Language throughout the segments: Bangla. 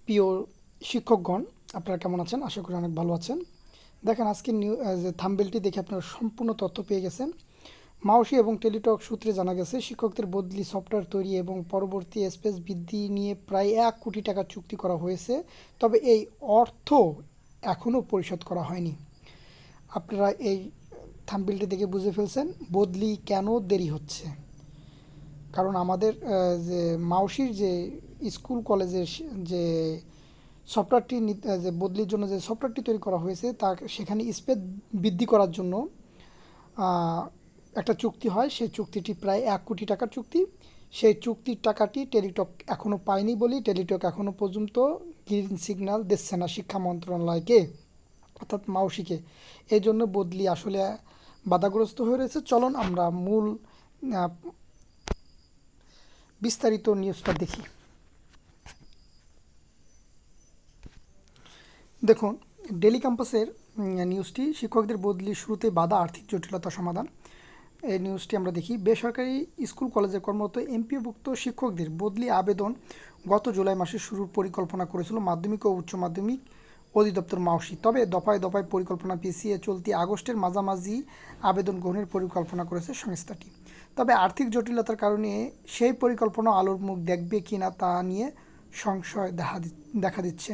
প্রিয় শিক্ষকগণ, আপনারা কেমন আছেন? আশা করি অনেক ভালো আছেন। দেখেন আজকের যে থাম্বনেলটি দেখে আপনারা সম্পূর্ণ তথ্য পেয়ে গেছেন। মাউসি এবং টেলিটক সূত্রে জানা গেছে শিক্ষকদের বদলি সফটওয়্যার তৈরি এবং পরবর্তী স্পেস বৃদ্ধি নিয়ে প্রায় 1 কোটি টাকার চুক্তি করা হয়েছে। তবে এই অর্থ এখনও পরিশোধ করা হয়নি। আপনারা এই থাম্বনেলটি দেখে বুঝে ফেলছেন বদলি কেন দেরি হচ্ছে। কারণ আমাদের যে মাউসির যে স্কুল কলেজের যে সফটওয়্যারটি যে বদলির জন্য যে সফটওয়্যারটি তৈরি করা হয়েছে তা সেখানে স্পেস বৃদ্ধি করার জন্য আহ, একটা চুক্তি হয়। সেই চুক্তিটি প্রায় 1 কোটি টাকার চুক্তি। সেই চুক্তির টাকাটি টেলিটক এখনও পায়নি বলেই টেলিটক এখনও পর্যন্ত গ্রিন সিগন্যাল দিচ্ছে না শিক্ষা মন্ত্রণালয়কে, অর্থাৎ মাউসিকে। এই জন্য বদলি আসলে বাধাগ্রস্ত হয়ে রয়েছে। চলুন আমরা মূল আহ, বিস্তারিত নিউজটা দেখি। দেখুন, ডেলি ক্যাম্পাসের নিউজটি, শিক্ষকদের বদলির শুরুতে বাধা আর্থিক জটিলতা সমাধান। এই নিউজটি আমরা দেখি। বেসরকারি স্কুল কলেজে কর্মরত এমপিওভুক্ত শিক্ষকদের বদলি আবেদন গত জুলাই মাসে শুরুর পরিকল্পনা করেছিল মাধ্যমিক ও উচ্চ মাধ্যমিক অধিদপ্তর মাউসি। তবে দফায় দফায় পরিকল্পনা পিছিয়ে চলতি আগস্টের মাঝামাঝি আবেদন গ্রহণের পরিকল্পনা করেছে সংস্থাটি। তবে আর্থিক জটিলতার কারণে সেই পরিকল্পনা আলোর মুখ দেখবে কিনা তা নিয়ে সংশয় দেখা দিচ্ছে।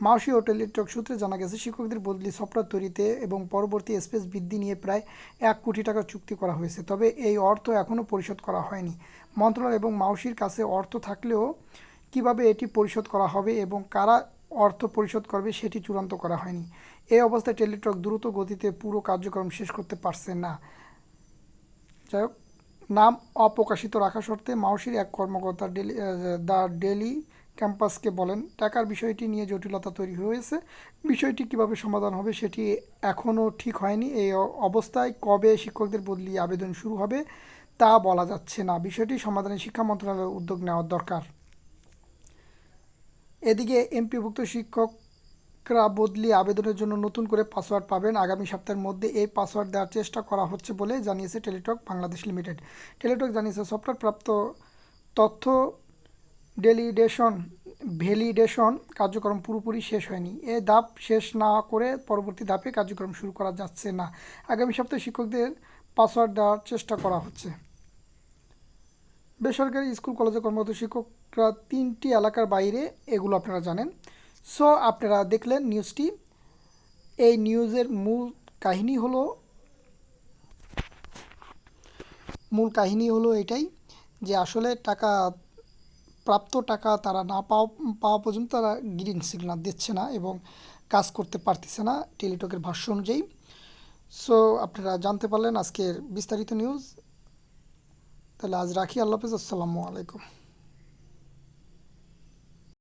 মাউসি ও টেলিটক সূত্রে জানা গেছে শিক্ষকদের বদলি সফটওয়্যার তৈরিতে এবং পরবর্তী স্পেস বৃদ্ধি নিয়ে প্রায় 1 কোটি টাকার চুক্তি করা হয়েছে। তবে এই অর্থ এখনও পরিশোধ করা হয়নি। মন্ত্রণালয় এবং মাউসির কাছে অর্থ থাকলেও কিভাবে এটি পরিশোধ করা হবে এবং কারা অর্থ পরিশোধ করবে সেটি চূড়ান্ত করা হয়নি। এই অবস্থায় টেলিটক দ্রুত গতিতে পুরো কার্যক্রম শেষ করতে পারছে না। যাই হোক, নাম অপ্রকাশিত রাখা শর্তে মাউসির এক কর্মকর্তা দ্য ডেলি ক্যাম্পাসকে বলেন, টাকার বিষয়টি নিয়ে জটিলতা তৈরি হয়েছে। বিষয়টি কিভাবে সমাধান হবে সেটি এখনও ঠিক হয়নি। এই অবস্থায় কবে শিক্ষকদের বদলি আবেদন শুরু হবে তা বলা যাচ্ছে না। বিষয়টি সমাধানে শিক্ষা মন্ত্রণালয়ের উদ্যোগ নেওয়া দরকার। এদিকে এমপিভুক্ত শিক্ষকরা বদলি আবেদনের জন্য নতুন করে পাসওয়ার্ড পাবেন। আগামী সপ্তাহের মধ্যে এই পাসওয়ার্ড দেওয়ার চেষ্টা করা হচ্ছে বলে জানিয়েছে টেলিটক বাংলাদেশ লিমিটেড। টেলিটক জানিয়েছে সফটওয়্যার প্রাপ্ত তথ্য ভ্যালিডেশন কার্যক্রম পুরোপুরি শেষ হয়নি। এ ধাপ শেষ না করে পরবর্তী ধাপে কার্যক্রম শুরু করা যাচ্ছে না। আগামী সপ্তাহে শিক্ষকদের পাসওয়ার্ড দেওয়ার চেষ্টা করা হচ্ছে। বেসরকারি স্কুল কলেজে কর্মরত শিক্ষকরা 3টি এলাকার বাইরে, এগুলো আপনারা জানেন। সো আপনারা দেখলেন নিউজটি। এই নিউজের মূল কাহিনী হলো এটাই যে আসলে প্রাপ্ত টাকা তারা না পাওয়া পর্যন্ত তারা গ্রিন সিগন্যাল দিচ্ছে না এবং কাজ করতে পারতেছে না টেলিটকের ভাষ্য অনুযায়ী। সো আপনারা জানতে পারলেন আজকের বিস্তারিত নিউজ। তাহলে আজ রাখি। আল্লাহ হাফেজ। আসসালামু আলাইকুম।